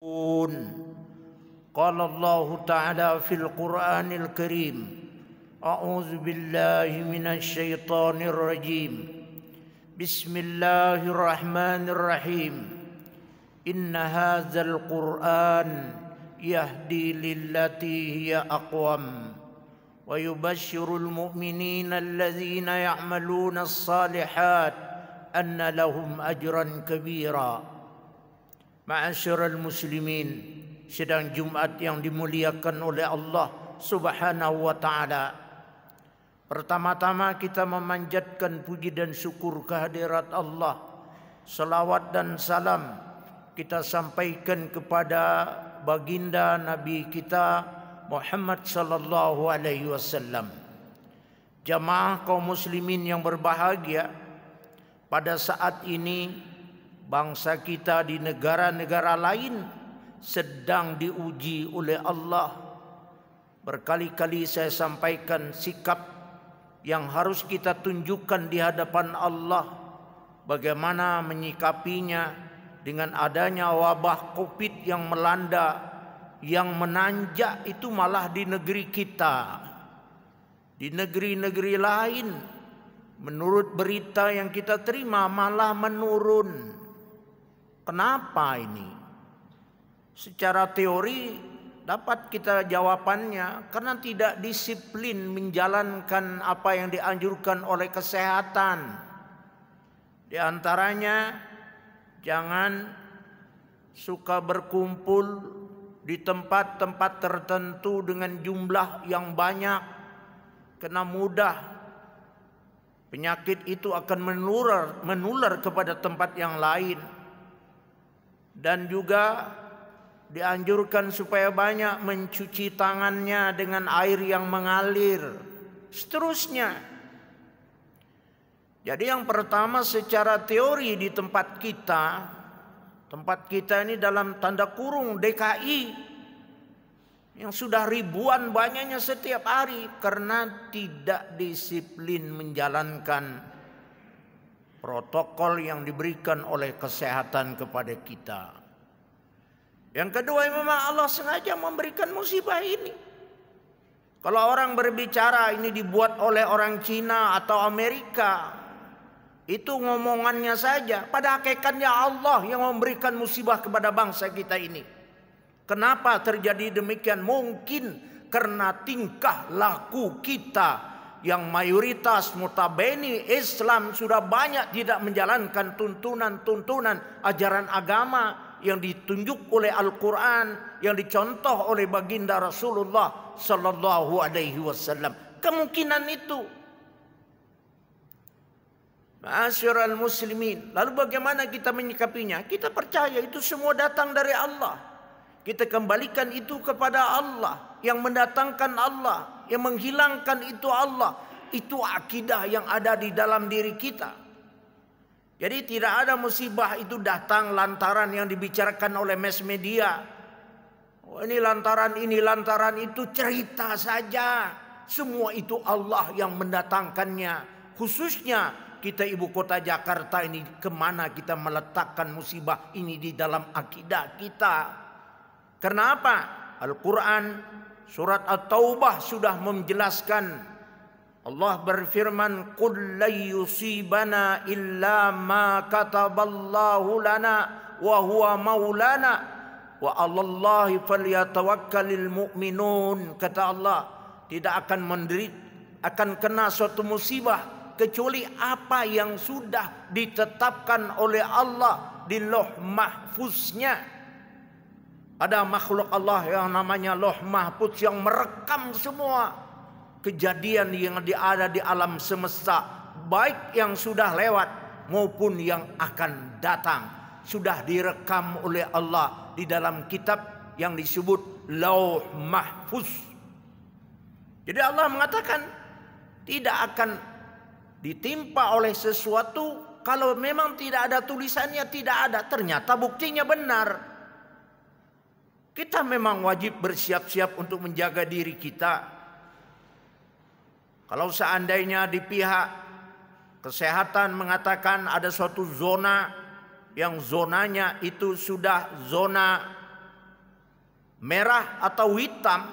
قال الله تعالى في القرآن الكريم: أعوذ بالله من الشيطان الرجيم. بسم الله الرحمن الرحيم. إن هذا القرآن يهدي للتي هي أقوم ويبشر المؤمنين الذين يعملون الصالحات أن لهم أجرا كبيرا. Ma'asyiral muslimin, sedang Jumat yang dimuliakan oleh Allah Subhanahu wa taala. Pertama-tama kita memanjatkan puji dan syukur kehadirat Allah. Salawat dan salam kita sampaikan kepada baginda Nabi kita Muhammad sallallahu alaihi wasallam. Jamaah kaum muslimin yang berbahagia, pada saat ini bangsa kita di negara-negara lain sedang diuji oleh Allah. Berkali-kali saya sampaikan sikap yang harus kita tunjukkan di hadapan Allah, bagaimana menyikapinya dengan adanya wabah Covid yang melanda, yang menanjak itu malah di negeri kita. Di negeri-negeri lain, menurut berita yang kita terima, malah menurun. Kenapa ini? Secara teori dapat kita jawabannya, karena tidak disiplin menjalankan apa yang dianjurkan oleh kesehatan. Di antaranya, jangan suka berkumpul di tempat-tempat tertentu dengan jumlah yang banyak, karena mudah penyakit itu akan menular kepada tempat yang lain. Dan juga dianjurkan supaya banyak mencuci tangannya dengan air yang mengalir. Seterusnya. Jadi yang pertama, secara teori di tempat kita ini dalam tanda kurung DKI, yang sudah ribuan banyaknya setiap hari, karena tidak disiplin menjalankan protokol yang diberikan oleh kesehatan kepada kita. Yang kedua, memang Allah sengaja memberikan musibah ini. Kalau orang berbicara ini dibuat oleh orang Cina atau Amerika, itu ngomongannya saja. Pada hakikatnya Allah yang memberikan musibah kepada bangsa kita ini. Kenapa terjadi demikian? Mungkin karena tingkah laku kita yang mayoritas notabene Islam sudah banyak tidak menjalankan tuntunan-tuntunan ajaran agama yang ditunjuk oleh Al-Quran, yang dicontoh oleh baginda Rasulullah sallallahu alaihi wasallam. Kemungkinan itu. Ma'asyiral muslimin, lalu bagaimana kita menyikapinya? Kita percaya itu semua datang dari Allah. Kita kembalikan itu kepada Allah, yang mendatangkan Allah, yang menghilangkan itu Allah. Itu akidah yang ada di dalam diri kita. Jadi tidak ada musibah itu datang lantaran yang dibicarakan oleh mass media. Oh, ini lantaran itu, cerita saja. Semua itu Allah yang mendatangkannya. Khususnya kita ibu kota Jakarta ini, kemana kita meletakkan musibah ini di dalam akidah kita. Karena apa? Al-Quran surat At-Taubah sudah menjelaskan. Allah berfirman, "Qul la yusibana illa ma kataballahu lana wa huwa maulana wa 'alallahi falyatawakkalul mu'minun." Kata Allah, tidak akan kena suatu musibah kecuali apa yang sudah ditetapkan oleh Allah di Lauh Mahfuznya. Ada makhluk Allah yang namanya Lauh Mahfuz yang merekam semua kejadian yang ada di alam semesta, baik yang sudah lewat maupun yang akan datang, sudah direkam oleh Allah di dalam kitab yang disebut Lauh Mahfuz. Jadi Allah mengatakan tidak akan ditimpa oleh sesuatu kalau memang tidak ada tulisannya, tidak ada. Ternyata buktinya benar. Kita memang wajib bersiap-siap untuk menjaga diri kita. Kalau seandainya di pihak kesehatan mengatakan ada suatu zona yang zonanya itu sudah zona merah atau hitam,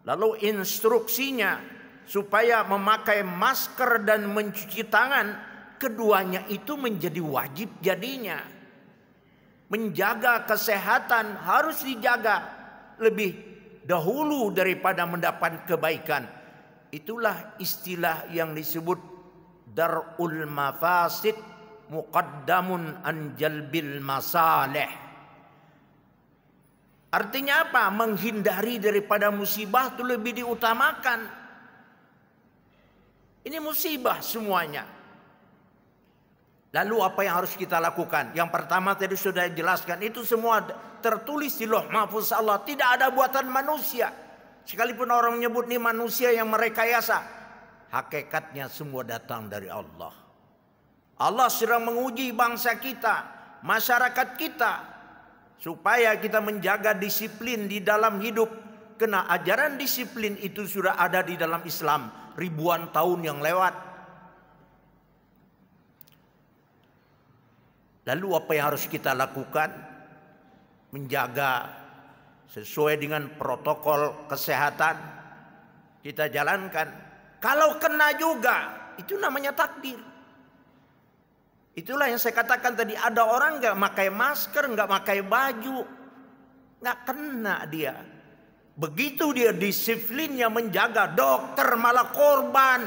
lalu instruksinya supaya memakai masker dan mencuci tangan, keduanya itu menjadi wajib jadinya. Menjaga kesehatan harus dijaga lebih dahulu daripada mendapat kebaikan. Itulah istilah yang disebut dar'ul mafasid muqaddamun an jalbil masalih. Artinya apa? Menghindari daripada musibah itu lebih diutamakan. Ini musibah semuanya. Lalu apa yang harus kita lakukan? Yang pertama tadi sudah dijelaskan, itu semua tertulis di Lauh Mahfuz Allah. Tidak ada buatan manusia. Sekalipun orang menyebut ini manusia yang merekayasa, hakikatnya semua datang dari Allah. Allah sedang menguji bangsa kita, masyarakat kita, supaya kita menjaga disiplin di dalam hidup. Karena ajaran disiplin itu sudah ada di dalam Islam ribuan tahun yang lewat. Lalu apa yang harus kita lakukan? Menjaga sesuai dengan protokol kesehatan kita jalankan. Kalau kena juga, itu namanya takdir. Itulah yang saya katakan tadi, ada orang nggak pakai masker, nggak pakai baju, nggak kena dia. Begitu dia disiplinnya menjaga, dokter malah korban.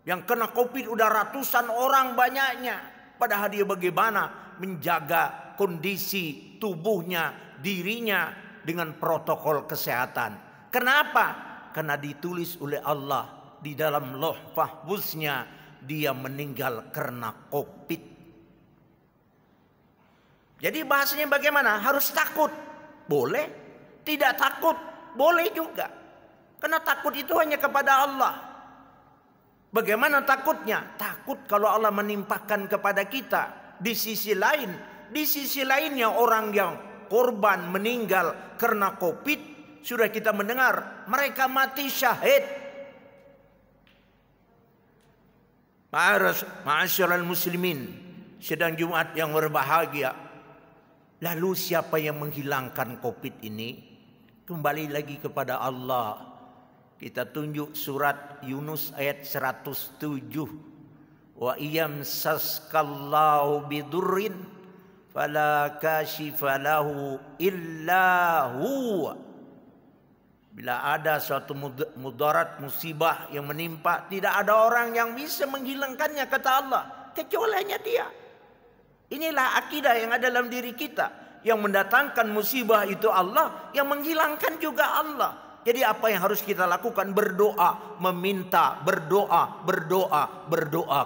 Yang kena COVID udah ratusan orang banyaknya. Padahal dia bagaimana menjaga kondisi tubuhnya, dirinya dengan protokol kesehatan. Kenapa? Karena ditulis oleh Allah di dalam Lauh Mahfuznya, dia meninggal karena COVID. Jadi bahasanya bagaimana? Harus takut? Boleh. Tidak takut? Boleh juga. Karena takut itu hanya kepada Allah. Bagaimana takutnya? Takut kalau Allah menimpakan kepada kita. Di sisi lainnya orang yang korban meninggal karena COVID, sudah kita mendengar mereka mati syahid. Ma'asyiral muslimin, sedang Jumat yang berbahagia. Lalu siapa yang menghilangkan COVID ini? Kembali lagi kepada Allah. Kita tunjuk surat Yunus ayat 107. Wa iyamsaskallahu bidurrin fala kashifa lahu illa huwa. Bila ada suatu mudarat, musibah yang menimpa, tidak ada orang yang bisa menghilangkannya, kata Allah, kecuali hanya Dia. Inilah akidah yang ada dalam diri kita. Yang mendatangkan musibah itu Allah, yang menghilangkan juga Allah. Jadi apa yang harus kita lakukan? Berdoa, meminta, berdoa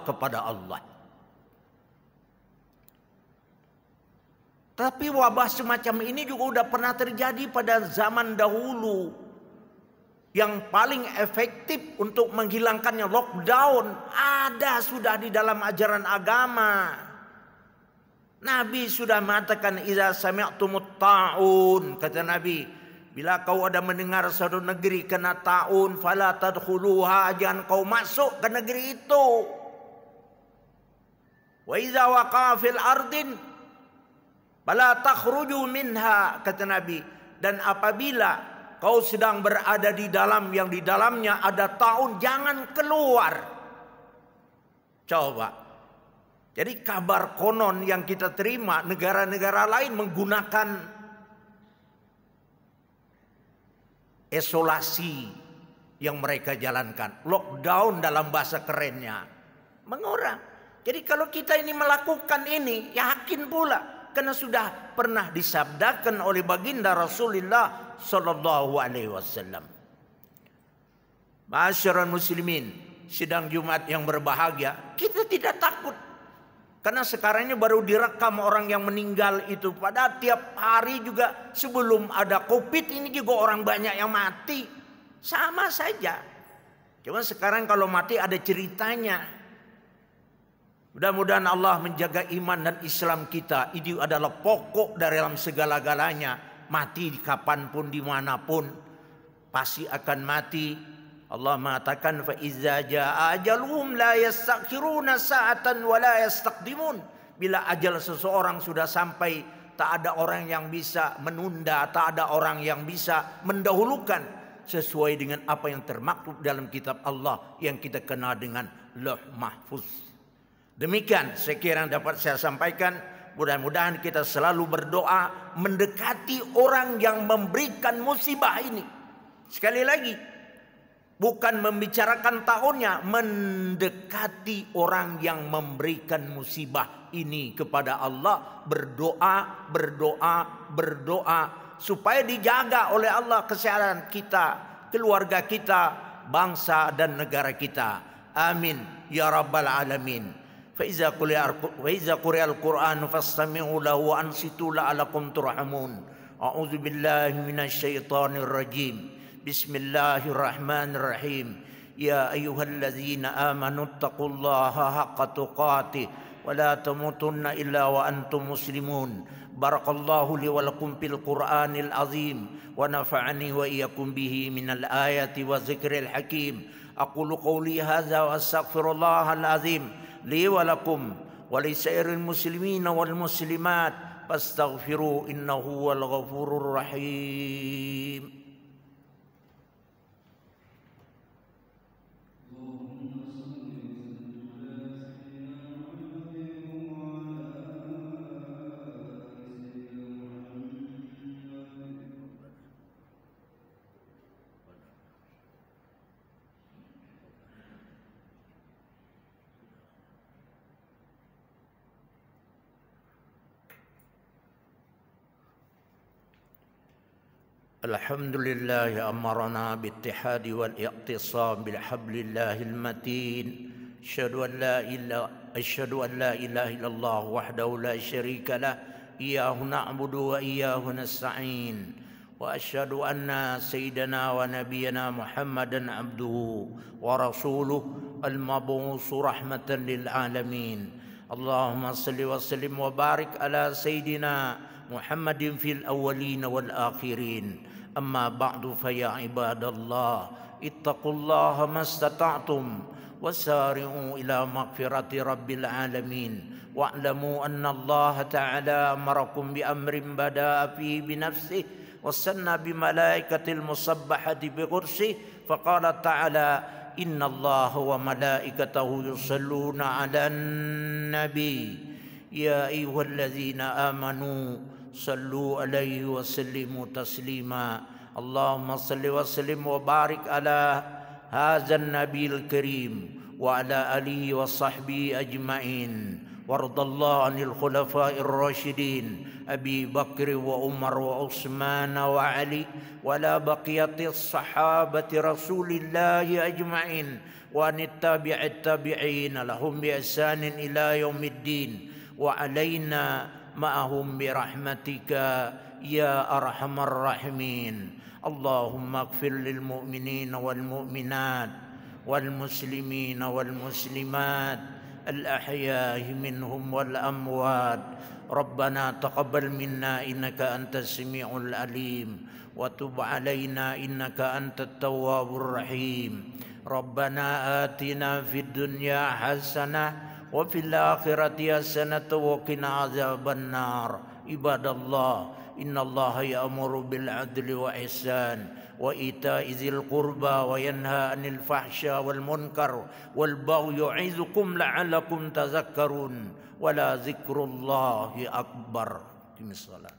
kepada Allah. Tapi wabah semacam ini juga sudah pernah terjadi pada zaman dahulu. Yang paling efektif untuk menghilangkannya lockdown ada sudah di dalam ajaran agama. Nabi sudah mengatakan, "Idza sami'tumut ta'un," kata Nabi, bila kau ada mendengar suatu negeri kena ta'un, fala tadkhuluha, jangan kau masuk ke negeri itu. Wa idza waqa'a fil ardin fala takhruju minha, kata Nabi, dan apabila kau sedang berada di dalam yang di dalamnya ada ta'un, jangan keluar. Coba. Jadi kabar konon yang kita terima, negara-negara lain menggunakan isolasi yang mereka jalankan. Lockdown dalam bahasa kerennya. Mengorang. Jadi kalau kita ini melakukan ini, yakin pula. Karena sudah pernah disabdakan oleh baginda Rasulullah Sallallahu Alaihi Wasallam. Ma'asyiral muslimin, sidang Jumat yang berbahagia, kita tidak takut. Karena sekarang ini baru direkam orang yang meninggal itu. Pada tiap hari juga sebelum ada COVID ini juga orang banyak yang mati. Sama saja. Cuma sekarang kalau mati ada ceritanya. Mudah-mudahan Allah menjaga iman dan Islam kita. Ini adalah pokok dari dalam segala-galanya. Mati kapanpun, dimanapun, pasti akan mati. Allah mengatakan, fa iza jaa ajaluhum la yastakhiruna sa'atan wa la yastaqdimun. Bila ajal seseorang sudah sampai Tak ada orang yang bisa menunda, tak ada orang yang bisa mendahulukan sesuai dengan apa yang termaktub dalam kitab Allah yang kita kenal dengan Lauh Mahfuz. Demikian saya kira yang dapat saya sampaikan. Mudah-mudahan kita selalu berdoa mendekati orang yang memberikan musibah ini. Sekali lagi, bukan membicarakan tahunnya, mendekati orang yang memberikan musibah ini kepada Allah. Berdoa, berdoa, berdoa supaya dijaga oleh Allah kesehatan kita, keluarga kita, bangsa dan negara kita. Amin ya rabbal alamin. فإذا قرئ القرآن فاستمعوا له وأنصتوا لعلكم ترحمون. أعوذ بالله من الشيطان الرجيم. بسم الله الرحمن الرحيم. يا أيها الذين آمنوا اتقوا الله حق تقاته ولا تموتن إلا وأنتم مسلمون. بارك الله لي ولكم في القرآن العظيم ونفعني وإياكم به من الآيات والذكر الحكيم. أقول قولي هذا وأستغفر الله العظيم لي ولكم ولسائر المسلمين والمسلمات فاستغفروا إنه هو الغفور الرحيم. الحمد لله أمرنا بالاتحاد والاعتصام بحبل الله المتين. أشهد أن لا إله إلا الله وحده لا شريك له إياه نعبد وإياه نستعين. وأشهد أن سيدنا ونبينا محمدا عبده ورسوله المبعوث رحمة للعالمين. اللهم صل وسلم وبارك على سيدنا محمد في الأولين والآخرين. أما بعد فيا عباد الله اتقوا الله ما استطعتم وسارعوا إلى مغفرة رب العالمين. واعلموا أن الله تعالى أمركم بأمر بدأ فيه بنفسه وسنى بملائكة المسبحة بقرصه فقال تعالى إن الله وملائكته يصلون على النبي يا أيها الذين آمنوا صلوا عليه وسلموا تسليما. اللهم صل وسلم وبارك على هذا النبي الكريم وعلى آله وصحبه أجمعين. وارض الله عن الخلفاء الراشدين أبي بكر وعمر وعثمان وعلي ولا بقية الصحابة رسول الله أجمعين وأن التابعين لهم بإحسان إلى يوم الدين وعلينا معهم برحمتك يا أرحم الراحمين. اللهم اغفر للمؤمنين والمؤمنات والمسلمين والمسلمات الأحياء منهم والأموات. ربنا تقبل منا إنك أنت السميع العليم وتب علينا إنك أنت التواب الرحيم. ربنا آتنا في الدنيا حسنة وفي الآخرة حسنة وقنا عذاب النار. عباد الله إن الله يأمر بالعدل والإحسان وإيتاء ذي القربى وينهى عن الفحشاء والمنكر والبغي يعظكم لعلكم تذكرون ولا ذكر الله أكبر. قم الصلاة.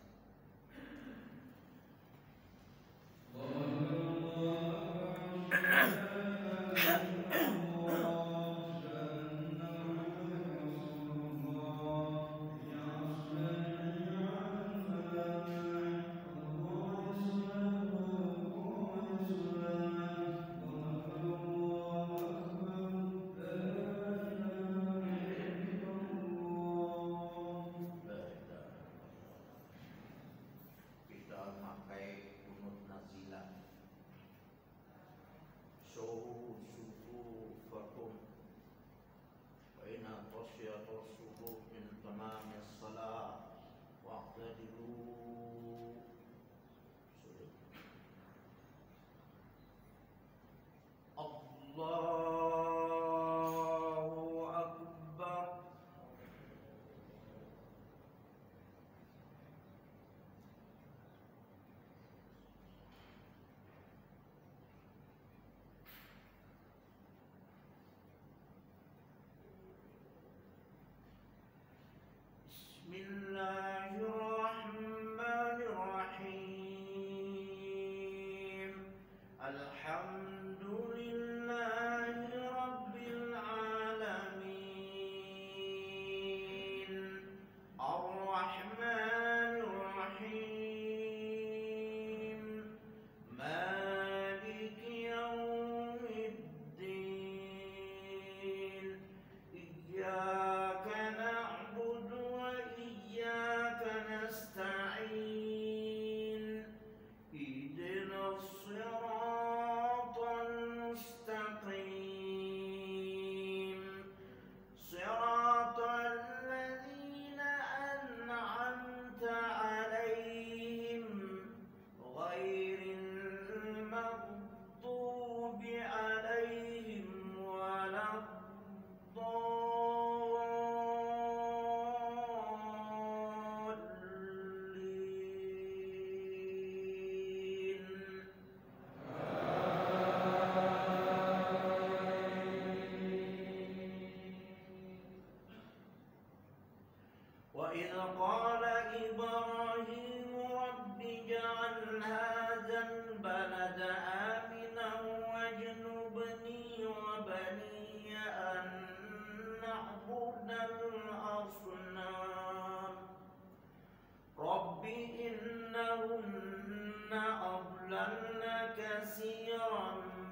أن كثيرا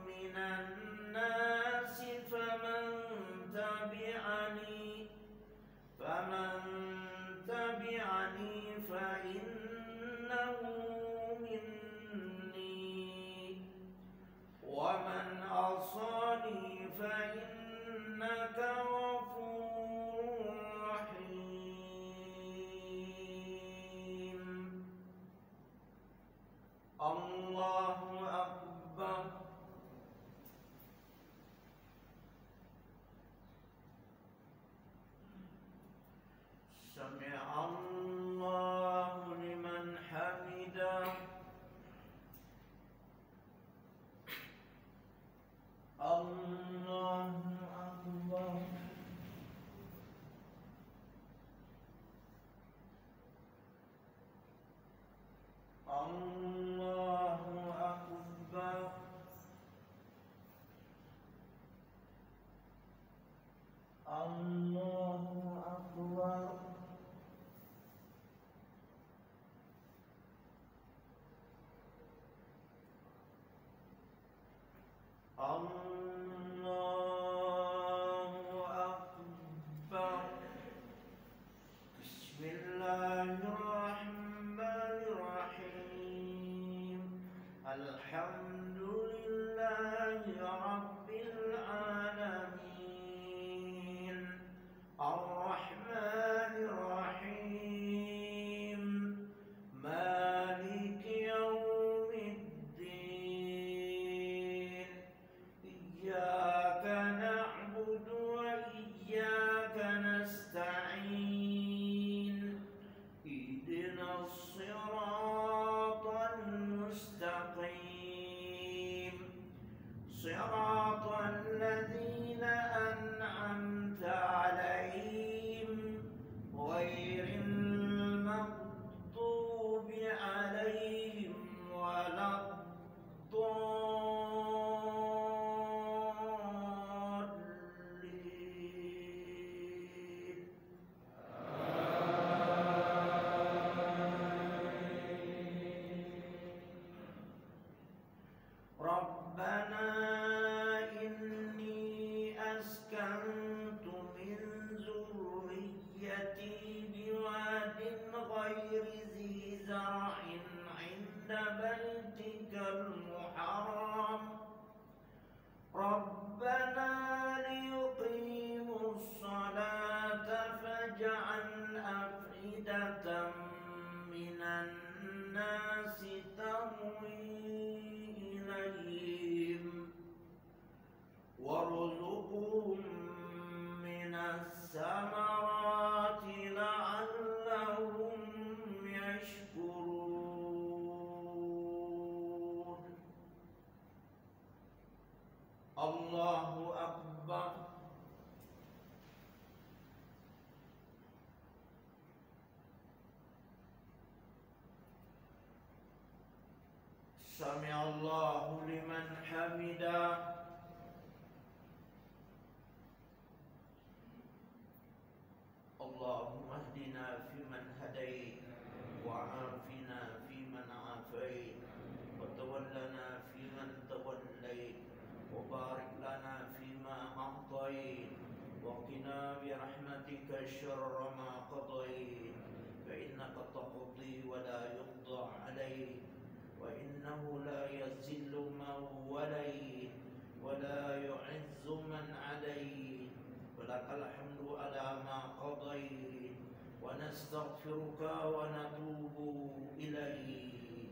من الناس فمن تبعني فإنه مني ومن عصاني فإنك غفور رحيم. الله أكبر. سمع الله لمن حمده. الله أكبر. الله أكبر. الله أكبر. الله أكبر. بسم الله الرحمن الرحيم. الحمد لله رب العالمين الرحمن الرحيم مالك يوم الدين إياك نعبد وإياك نستعين اهدنا الصراط المستقيم صراط الذين أنعمت عليهم غير المغضوب عليهم ولا الضالين. ربنا إني أسكنت من ذريتي بواد غير ذي زرع عند بيتك المحرم ربنا ليقيموا الصلاة فاجعل أفئدة من الناس تهوي إليهم وارزقهم من الثمرات لعلهم يشكرون. الله أكبر. سمع الله لمن حمده. اللهم اهدنا فيمن هديت وعافنا فيمن عافيت وتولنا فيمن توليت وبارك لنا فيما أعطيت وقنا برحمتك شر ما قضيت فإنك تقضي ولا يقضى عليك وإنه لا يذل من وليت ولا يعز من عليت ولك الحمد على ما قضيت ونستغفرك ونتوب إليك.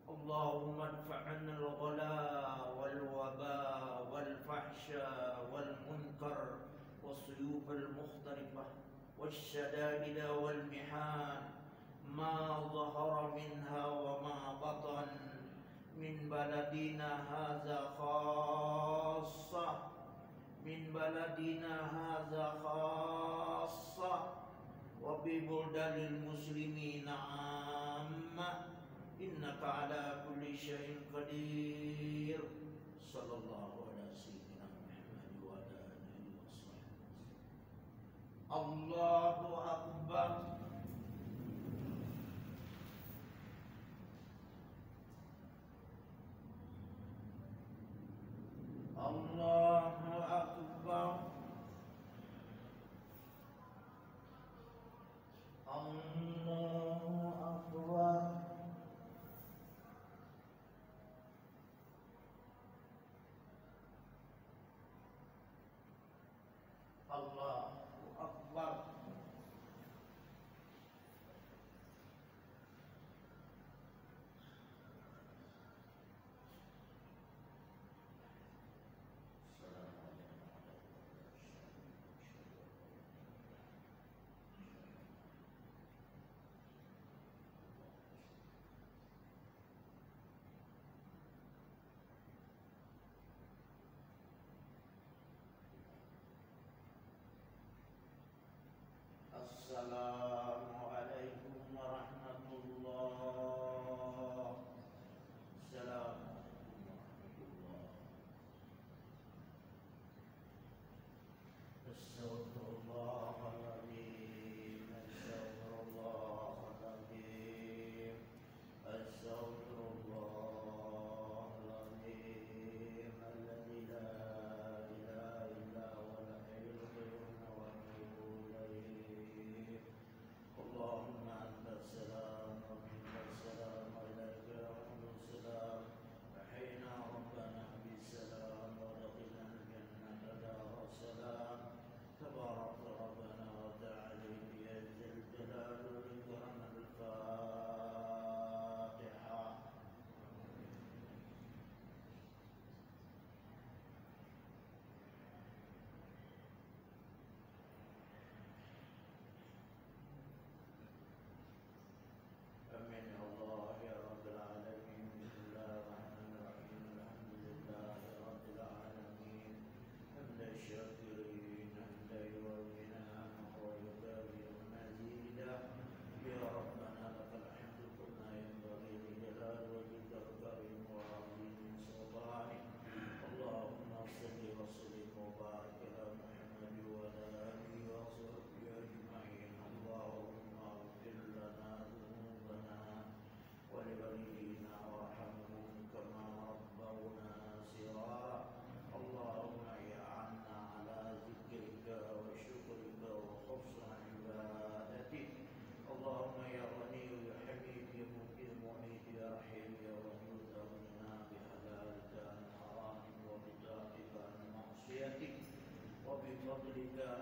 اللهم ادفع عنا الغلاء والوباء والفحشاء والمنكر والسيوف المختلفة والشدائد والمحان ما ظهر منها وما بطن من بلدنا هذا خاصة وببلدان المسلمين عامة إنك على كل شيء قدير. صلى الله على سيدنا محمد وعلى آله وصحبه. الله أكبر. Assalamualaikum warahmatullahi wabarakatuh. Astagfirullahaladzim, astagfirullahaladzim, astagfirullahaladzim, alladzi la ilaha illa huwal hayyul qayyum wa atubu ilaih. Allahumma antas salam wa minkas salam wa ilaika ya'udus salam. Ahyina rabbana bisalam wa adkhilna al-jannata dar salam. تبارك ربنا وتعالى يا ذا الجلال والإكرام. الفاتحة. آمين يا الله يا رب العالمين. بسم الله الرحمن الرحيم. الحمد لله رب العالمين. حمد الشاكرين حمدا يوافي نعمه ويكافئ مزيدا. يا ربنا لك الحمد كما ينبغي لجلال وجهك الكريم وعظيم سلطانك. اللهم صل وسلم وبارك على محمد وعلى اله وصحبه اجمعين. اللهم اغفر لنا ذنوبنا ولوالدينا وارحمهم كما ربونا صغارا. اللهم اعنا على ذكرك وشكرك وحسن عبادتك. اللهم يا غني يا حميد يا مبين معيد يا رحيم يا ودود اغننا بحلالك عن حرامك وبطاعتك عن معصيتك وبفضلك عن